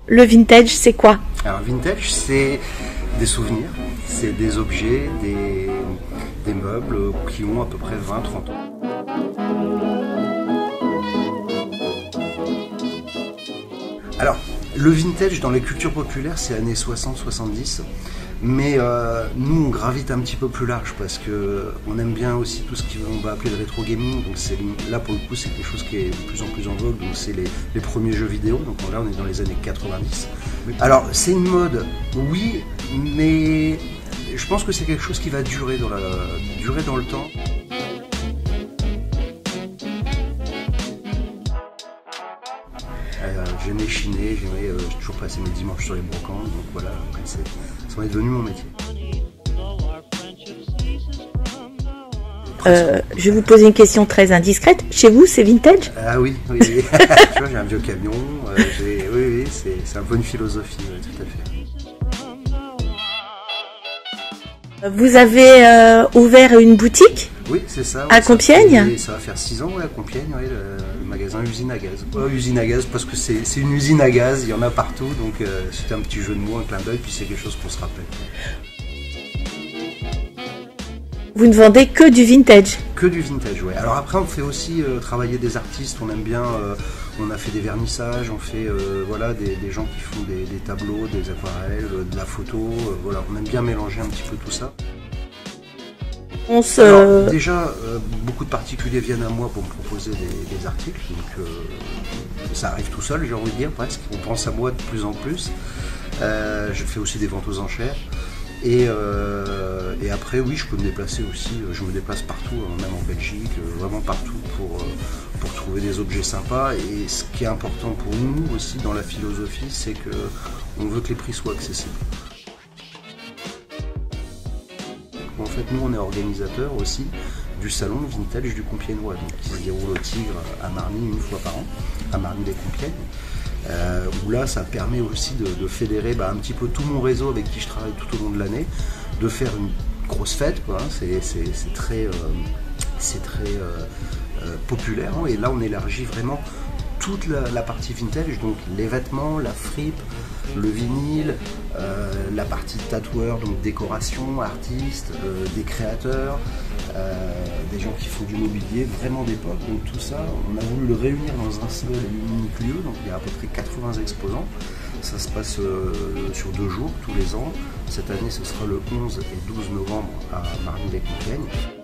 Le vintage, c'est quoi? Alors vintage, c'est des souvenirs, c'est des objets, des meubles qui ont à peu près 20-30 ans. Alors, le vintage dans les cultures populaires, c'est années 60-70. Mais nous, on gravite un petit peu plus large parce qu'on aime bien aussi tout ce qu'on va appeler le rétro gaming. Donc là, pour le coup, c'est quelque chose qui est de plus en plus en vogue. Donc c'est les premiers jeux vidéo. Donc là, on est dans les années 90. Alors, c'est une mode, oui, mais je pense que c'est quelque chose qui va durer dans le temps. J'aimais chiner, j'ai toujours passé mes dimanches sur les brocantes, donc voilà, ça en est devenu mon métier. Je vais vous poser une question très indiscrète. Chez vous, c'est vintage? Ah oui. Tu vois, j'ai un vieux camion, oui, c'est un peu une philosophie, tout à fait. Vous avez ouvert une boutique? Oui, c'est ça. À Compiègne? Ça va faire 6 ans, à Compiègne, le magasin Usine à Gaz. Usine à Gaz, parce que c'est une usine à gaz, il y en a partout, donc c'était un petit jeu de mots, un clin d'œil, puis c'est quelque chose qu'on se rappelle. Vous ne vendez que du vintage? Que du vintage, oui. Alors après, on fait aussi travailler des artistes, on aime bien, on a fait des vernissages, on fait voilà, des gens qui font des tableaux, des aquarelles, de la photo, voilà, on aime bien mélanger un petit peu tout ça. Alors, déjà, beaucoup de particuliers viennent à moi pour me proposer des articles, donc ça arrive tout seul, j'ai envie de dire, presque. On pense à moi de plus en plus. Je fais aussi des ventes aux enchères. Et après, oui, je peux me déplacer aussi. Je me déplace partout, même en Belgique, vraiment partout pour trouver des objets sympas. Et ce qui est important pour nous aussi dans la philosophie, c'est qu'on veut que les prix soient accessibles. En fait, nous, on est organisateur aussi du salon vintage du Compiègnois, donc qui se déroule au Tigre à Marny une fois par an, à Marny-les-Compiègnes, où là, ça permet aussi de fédérer un petit peu tout mon réseau avec qui je travaille tout au long de l'année, de faire une grosse fête, quoi. C'est très populaire, hein, et là, on élargit vraiment toute la partie vintage, donc les vêtements, la fripe, le vinyle, la partie tatoueur, donc décoration, artistes, des créateurs, des gens qui font du mobilier vraiment d'époque. Donc tout ça, on a voulu le réunir dans un seul et unique lieu, donc il y a à peu près 80 exposants. Ça se passe sur 2 jours tous les ans. Cette année, ce sera le 11 et 12 novembre à Marny-les-Compiègnes.